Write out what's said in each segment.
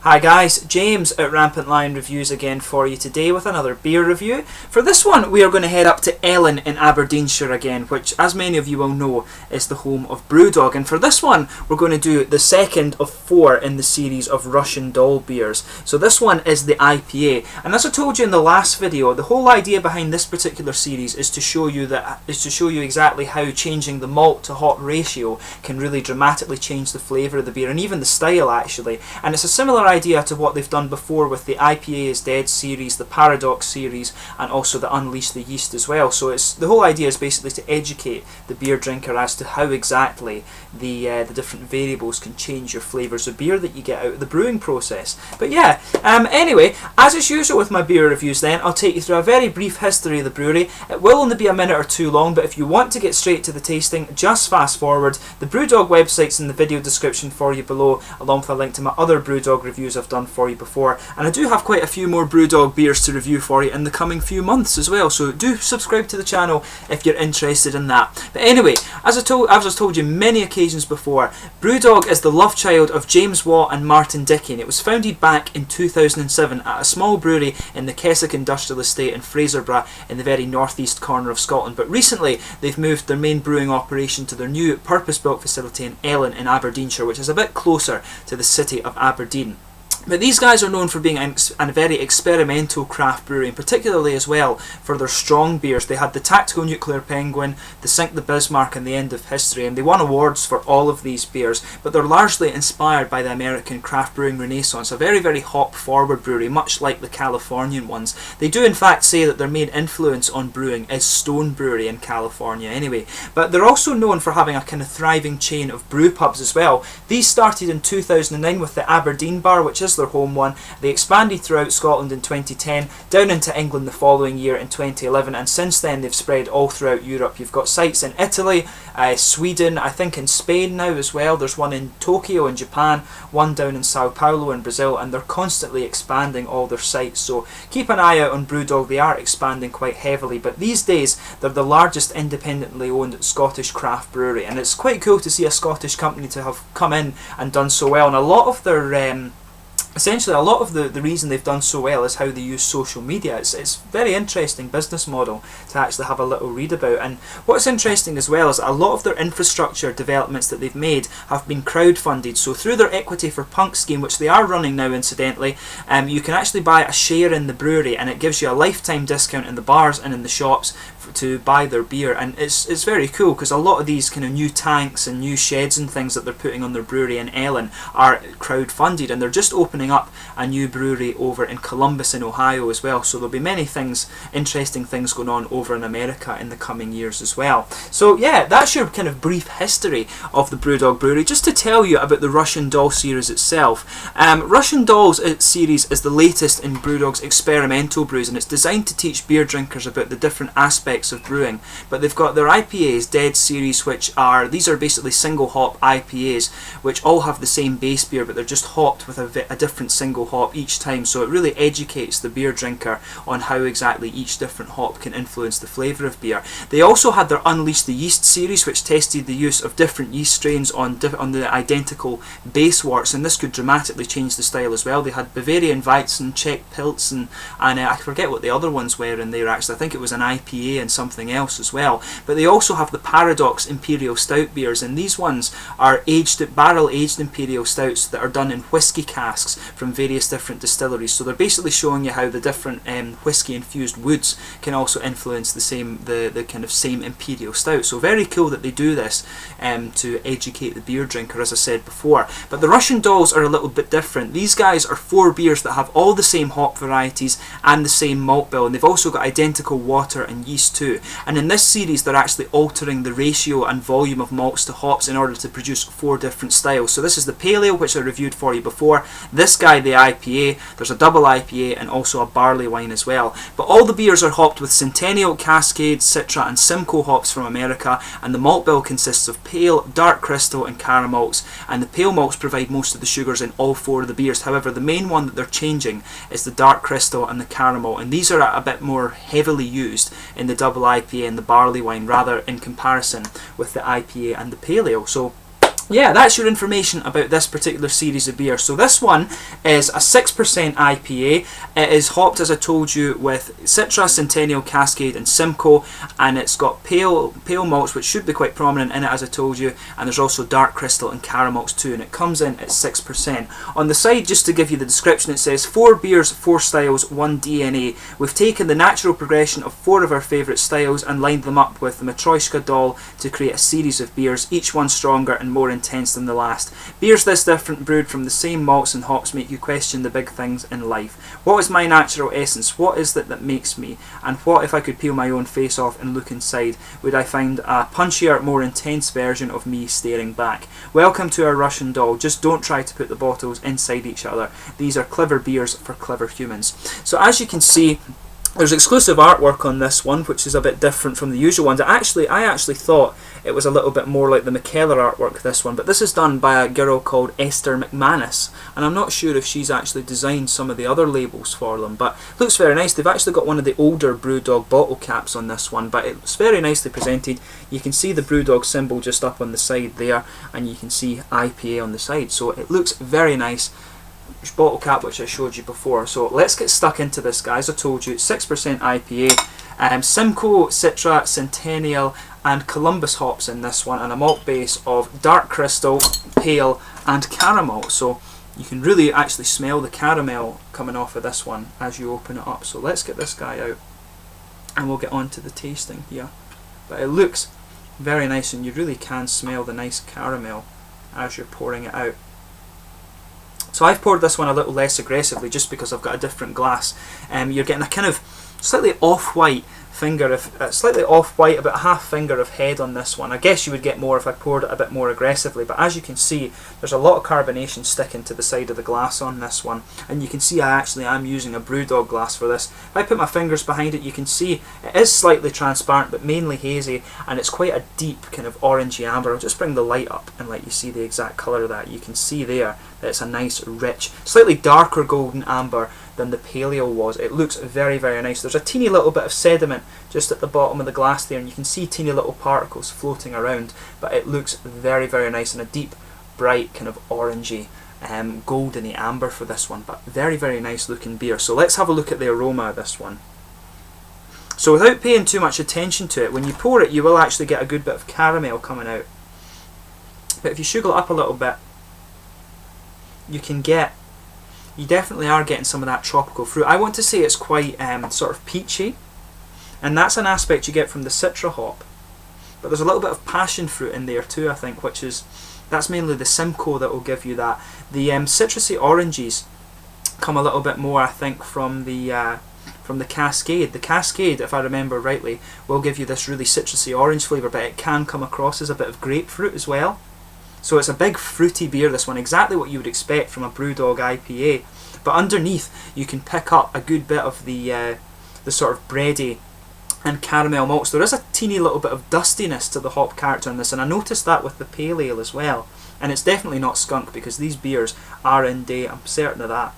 Hi guys, James at RampantLionReviews again for you today with another beer review. For this one we are going to head up to Ellon in Aberdeenshire again, which as many of you will know is the home of Brewdog, and for this one we're going to do the second of 4 in the series of Russian Doll beers. So this one is the IPA, and as I told you in the last video, the whole idea behind this particular series is to show you exactly how changing the malt to hop ratio can really dramatically change the flavour of the beer and even the style actually. And it's a similar idea to what they've done before with the IPA is Dead series, the Paradox series, and also the Unleash the Yeast as well. So the whole idea is basically to educate the beer drinker as to how exactly the different variables can change your flavours of beer that you get out of the brewing process. But yeah, anyway, as is usual with my beer reviews then, I'll take you through a very brief history of the brewery. It will only be a minute or two long, but if you want to get straight to the tasting, just fast forward. The Brewdog website's in the video description for you below, along with a link to my other Brewdog reviews I've done for you before, and I do have quite a few more Brewdog beers to review for you in the coming few months as well, so do subscribe to the channel if you're interested in that. But anyway, as I've told you many occasions before, Brewdog is the love child of James Watt and Martin Dickie, and it was founded back in 2007 at a small brewery in the Keswick Industrial Estate in Fraserburgh in the very northeast corner of Scotland. But recently they've moved their main brewing operation to their new purpose-built facility in Ellon in Aberdeenshire, which is a bit closer to the city of Aberdeen. But these guys are known for being a very experimental craft brewery, and particularly as well for their strong beers. They had the Tactical Nuclear Penguin, the Sink the Bismarck, and the End of History, and they won awards for all of these beers, but they're largely inspired by the American craft brewing renaissance, a very, very hop-forward brewery, much like the Californian ones. They do in fact say that their main influence on brewing is Stone Brewery in California anyway, but they're also known for having a kind of thriving chain of brew pubs as well. These started in 2009 with the Aberdeen Bar, which is their home one. They expanded throughout Scotland in 2010, down into England the following year in 2011, and since then they've spread all throughout Europe. You've got sites in Italy, Sweden, I think in Spain now as well. There's one in Tokyo in Japan, one down in Sao Paulo in Brazil, and they're constantly expanding all their sites. So keep an eye out on Brewdog. They are expanding quite heavily, but these days they're the largest independently owned Scottish craft brewery, and it's quite cool to see a Scottish company to have come in and done so well. And a lot of their essentially, a lot of the reason they've done so well is how they use social media. It's a very interesting business model to actually have a little read about. And what's interesting as well is a lot of their infrastructure developments that they've made have been crowdfunded. So through their Equity for Punk scheme, which they are running now incidentally, you can actually buy a share in the brewery, and it gives you a lifetime discount in the bars and in the shops to buy their beer. And it's very cool because a lot of these kind of new tanks and new sheds and things that they're putting on their brewery in Ellon are crowdfunded, and they're just opening up a new brewery over in Columbus in Ohio as well, so there'll be many interesting things going on over in America in the coming years as well. So yeah, that's your kind of brief history of the Brewdog brewery. Just to tell you about the Russian Doll series itself, Russian Dolls series is the latest in Brewdog's experimental brews, and it's designed to teach beer drinkers about the different aspects of brewing. But they've got their IPAs Dead series, these are basically single hop IPAs which all have the same base beer, but they're just hopped with a different single hop each time, so it really educates the beer drinker on how exactly each different hop can influence the flavour of beer. They also had their Unleash the Yeast series, which tested the use of different yeast strains on the identical base worts, and this could dramatically change the style as well. They had Bavarian Weizen, Czech Pilz, and I forget what the other ones were in there actually. I think it was an IPA and something else as well. But they also have the Paradox Imperial Stout beers, and these ones are barrel aged Imperial Stouts that are done in whisky casks from various different distilleries. So they're basically showing you how the different whisky infused woods can also influence the kind of same Imperial Stout. So very cool that they do this to educate the beer drinker, as I said before. But the Russian Dolls are a little bit different. These guys are 4 beers that have all the same hop varieties and the same malt bill, and they've also got identical water and yeast too. And in this series they're actually altering the ratio and volume of malts to hops in order to produce 4 different styles. So this is the Pale Ale, which I reviewed for you before, this guy the IPA, there's a double IPA, and also a barley wine as well. But all the beers are hopped with Centennial, Cascade, Citra and Simcoe hops from America, and the malt bill consists of pale, dark crystal and caramels malts, and the pale malts provide most of the sugars in all 4 of the beers. However, the main one that they're changing is the dark crystal and the caramel, and these are a bit more heavily used in the double IPA and the barley wine, rather in comparison with the IPA and the pale ale. So yeah, that's your information about this particular series of beer. So this one is a 6% IPA. It is hopped, as I told you, with Citra, Centennial, Cascade and Simcoe, and it's got pale malts, which should be quite prominent in it, as I told you, and there's also dark crystal and caramels too, and it comes in at 6%. On the side, just to give you the description, it says 4 beers, 4 styles, 1 DNA. We've taken the natural progression of 4 of our favourite styles and lined them up with the Matryoshka doll to create a series of beers, each one stronger and more intense than the last. Beers this different, brewed from the same malts and hops, make you question the big things in life. What is my natural essence? What is it that makes me? And what if I could peel my own face off and look inside? Would I find a punchier, more intense version of me staring back? Welcome to our Russian doll. Just don't try to put the bottles inside each other. These are clever beers for clever humans. So as you can see, there's exclusive artwork on this one, which is a bit different from the usual ones. I actually thought it was a little bit more like the McKellar artwork, this one, but this is done by a girl called Esther McManus, and I'm not sure if she's actually designed some of the other labels for them, but looks very nice. They've actually got one of the older Brewdog bottle caps on this one, but it's very nicely presented. You can see the Brewdog symbol just up on the side there, and you can see IPA on the side, so it looks very nice. Bottle cap, which I showed you before. So let's get stuck into this, guys. I told you 6% IPA, Simcoe, Citra, Centennial and Columbus hops in this one, and a malt base of dark crystal, pale and caramel. So you can really actually smell the caramel coming off of this one as you open it up. So let's get this guy out and we'll get on to the tasting here. But it looks very nice, and you really can smell the nice caramel as you're pouring it out. So I've poured this one a little less aggressively just because I've got a different glass. You're getting a kind of slightly off-white finger, slightly off-white, about half finger of head on this one. I guess you would get more if I poured it a bit more aggressively, but as you can see, there's a lot of carbonation sticking to the side of the glass on this one, and you can see I actually am using a Brewdog glass for this. If I put my fingers behind it, you can see it is slightly transparent but mainly hazy, and it's quite a deep kind of orangey amber. I'll just bring the light up and let you see the exact colour of that. You can see there that it's a nice, rich, slightly darker golden amber than the paleo was. It looks very, very nice. There's a teeny little bit of sediment just at the bottom of the glass there, and you can see teeny little particles floating around, but it looks very, very nice, and a deep, bright, kind of orangey, goldeny amber for this one, but very, very nice looking beer. So let's have a look at the aroma of this one. So without paying too much attention to it, when you pour it you will actually get a good bit of caramel coming out, but if you sugar it up a little bit, you definitely are getting some of that tropical fruit. I want to say it's quite sort of peachy, and that's an aspect you get from the Citra hop, but there's a little bit of passion fruit in there too, I think, that's mainly the Simcoe that will give you that. The citrusy oranges come a little bit more, I think, from the Cascade. The Cascade, if I remember rightly, will give you this really citrusy orange flavour, but it can come across as a bit of grapefruit as well. So it's a big fruity beer, this one, exactly what you would expect from a Brewdog IPA. But underneath you can pick up a good bit of the sort of bready and caramel malts. There is a teeny little bit of dustiness to the hop character in this, and I noticed that with the pale ale as well. And it's definitely not skunk, because these beers are in date, I'm certain of that.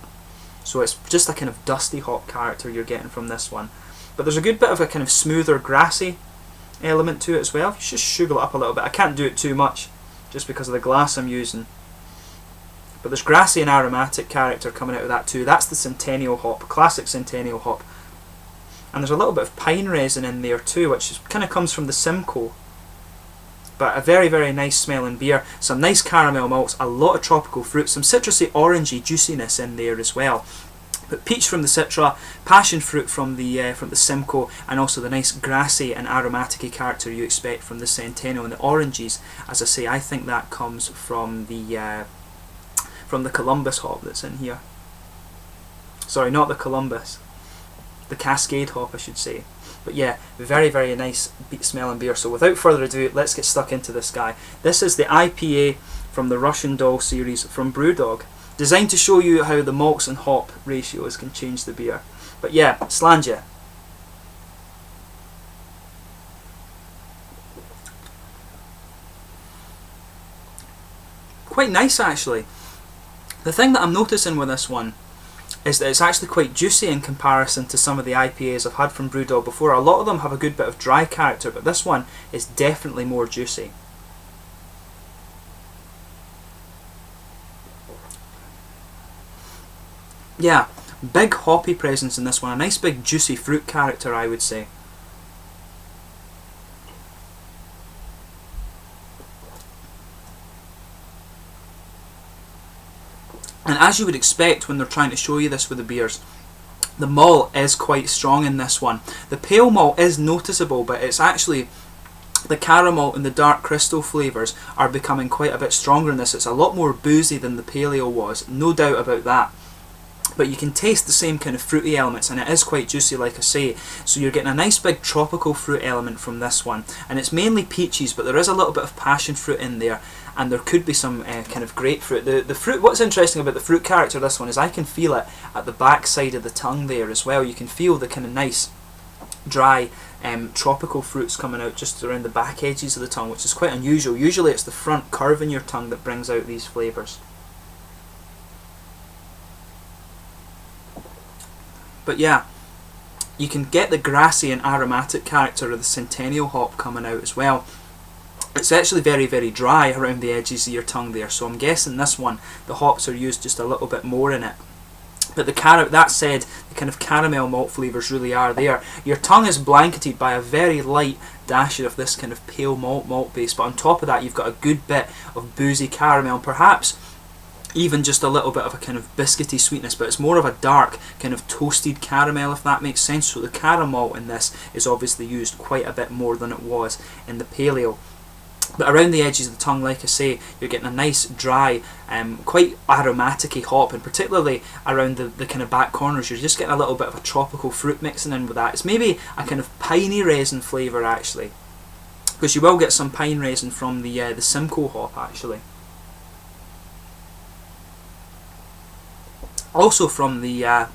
So it's just a kind of dusty hop character you're getting from this one. But there's a good bit of a kind of smoother, grassy element to it as well. You just sugar it up a little bit. I can't do it too much, just because of the glass I'm using. But there's grassy and aromatic character coming out of that too. That's the Centennial hop, classic Centennial hop. And there's a little bit of pine resin in there too, which kind of comes from the Simcoe. But a very, very nice smelling beer. Some nice caramel malts, a lot of tropical fruit, some citrusy orangey juiciness in there as well. But peach from the Citra, passion fruit from the Simcoe, and also the nice grassy and aromatic character you expect from the Centennial. And the oranges, as I say, I think that comes from the Columbus hop that's in here. Sorry, not the Columbus, the Cascade hop, I should say. But yeah, very, very nice smelling beer. So without further ado, let's get stuck into this guy. This is the IPA from the Russian Doll series from Brewdog, designed to show you how the malts and hop ratios can change the beer. But yeah, Slanja. Quite nice actually. The thing that I'm noticing with this one is that it's actually quite juicy in comparison to some of the IPAs I've had from Brewdog before. A lot of them have a good bit of dry character, but this one is definitely more juicy. yeah, big hoppy presence in this one, a nice big juicy fruit character, I would say. And as you would expect when they're trying to show you this with the beers, the malt is quite strong in this one. The pale malt is noticeable, but it's actually the caramel and the dark crystal flavours are becoming quite a bit stronger in this. It's a lot more boozy than the pale ale was, no doubt about that. But you can taste the same kind of fruity elements, and it is quite juicy, like I say. So you're getting a nice big tropical fruit element from this one, and it's mainly peaches, but there is a little bit of passion fruit in there, and there could be some kind of grapefruit. The fruit. What's interesting about the fruit character of this one is I can feel it at the back side of the tongue there as well. You can feel the kind of nice, dry, tropical fruits coming out just around the back edges of the tongue, which is quite unusual. Usually it's the front curve in your tongue that brings out these flavours. But yeah, you can get the grassy and aromatic character of the Centennial hop coming out as well. It's actually very, very dry around the edges of your tongue there, so I'm guessing this one, the hops are used just a little bit more in it. But that said, the kind of caramel malt flavours really are there. Your tongue is blanketed by a very light dash of this kind of pale malt base, but on top of that you've got a good bit of boozy caramel, and perhaps even just a little bit of a kind of biscuity sweetness, but it's more of a dark kind of toasted caramel, if that makes sense. So the caramel in this is obviously used quite a bit more than it was in the pale ale. But around the edges of the tongue, like I say, you're getting a nice dry, quite aromatic-y hop, and particularly around the kind of back corners you're just getting a little bit of a tropical fruit mixing in with that. It's maybe a kind of piney resin flavour actually, because you will get some pine resin from the Simcoe hop actually. Also from the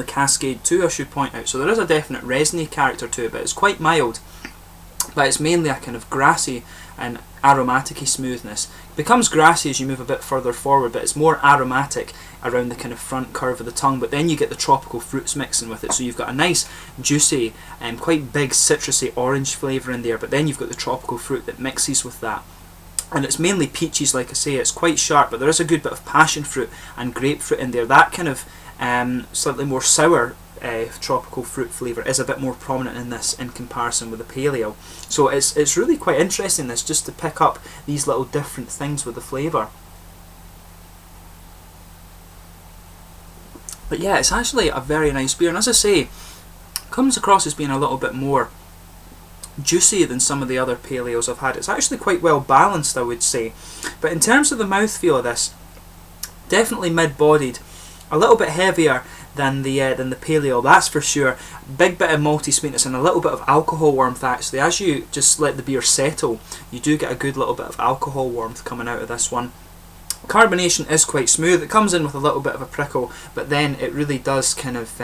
Cascade too, I should point out. So there is a definite resiny character to it, but it's quite mild. But it's mainly a kind of grassy and aromatic-y smoothness. It becomes grassy as you move a bit further forward, but it's more aromatic around the kind of front curve of the tongue. But then you get the tropical fruits mixing with it, so you've got a nice, juicy, and quite big citrusy orange flavour in there. But then you've got the tropical fruit that mixes with that. And it's mainly peaches, like I say. It's quite sharp, but there is a good bit of passion fruit and grapefruit in there. That kind of slightly more sour tropical fruit flavour is a bit more prominent in this in comparison with the pale ale. So it's really quite interesting this, just to pick up these little different things with the flavour. But yeah, it's actually a very nice beer, and as I say, comes across as being a little bit more juicy than some of the other pale ales I've had. It's actually quite well balanced, I would say. But in terms of the mouthfeel of this, definitely mid-bodied, a little bit heavier than the pale ale, that's for sure. Big bit of malty sweetness and a little bit of alcohol warmth actually. As you just let the beer settle, you do get a good little bit of alcohol warmth coming out of this one. Carbonation is quite smooth. It comes in with a little bit of a prickle, but then it really does kind of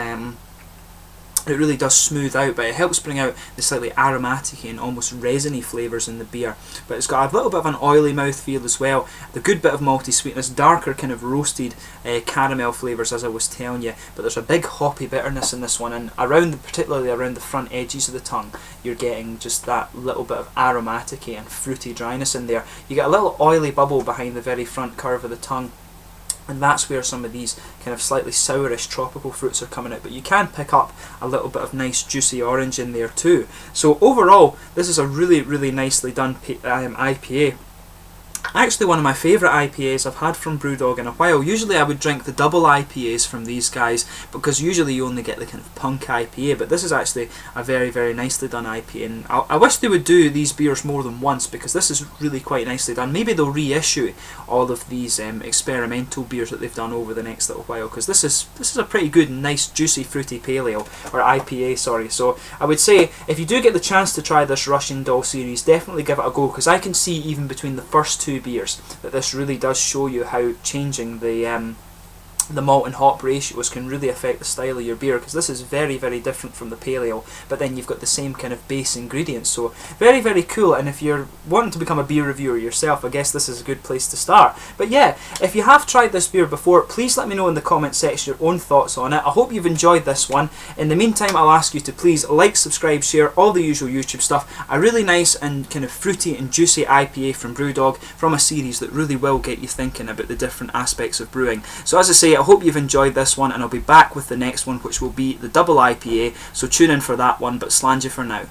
it really does smooth out, but it helps bring out the slightly aromatic and almost resiny flavours in the beer. But it's got a little bit of an oily mouthfeel as well, the good bit of malty sweetness, darker kind of roasted caramel flavours as I was telling you, but there's a big hoppy bitterness in this one, and particularly around the front edges of the tongue, you're getting just that little bit of aromatic and fruity dryness in there. You get a little oily bubble behind the very front curve of the tongue, and that's where some of these kind of slightly sourish tropical fruits are coming out, but you can pick up a little bit of nice juicy orange in there too. So overall, this is a really, really nicely done IPA. Actually one of my favourite IPAs I've had from Brewdog in a while. Usually I would drink the double IPAs from these guys, because usually you only get the kind of punk IPA, but this is actually a very, very nicely done IPA, and I wish they would do these beers more than once, because this is really quite nicely done. Maybe they'll reissue all of these experimental beers that they've done over the next little while, because this is a pretty good, nice, juicy, fruity pale ale, or IPA, sorry. So I would say, if you do get the chance to try this Russian Doll series, definitely give it a go, because I can see even between the first two beers that this really does show you how changing the malt and hop ratios can really affect the style of your beer, because this is very, very different from the pale ale, but then you've got the same kind of base ingredients. So very, very cool, and if you're wanting to become a beer reviewer yourself, I guess this is a good place to start. But yeah, if you have tried this beer before, please let me know in the comment section your own thoughts on it. I hope you've enjoyed this one. In the meantime, I'll ask you to please like, subscribe, share, all the usual YouTube stuff. A really nice and kind of fruity and juicy IPA from Brewdog, from a series that really will get you thinking about the different aspects of brewing. So as I say, say, I hope you've enjoyed this one, and I'll be back with the next one, which will be the double IPA, so tune in for that one, but slàinte for now.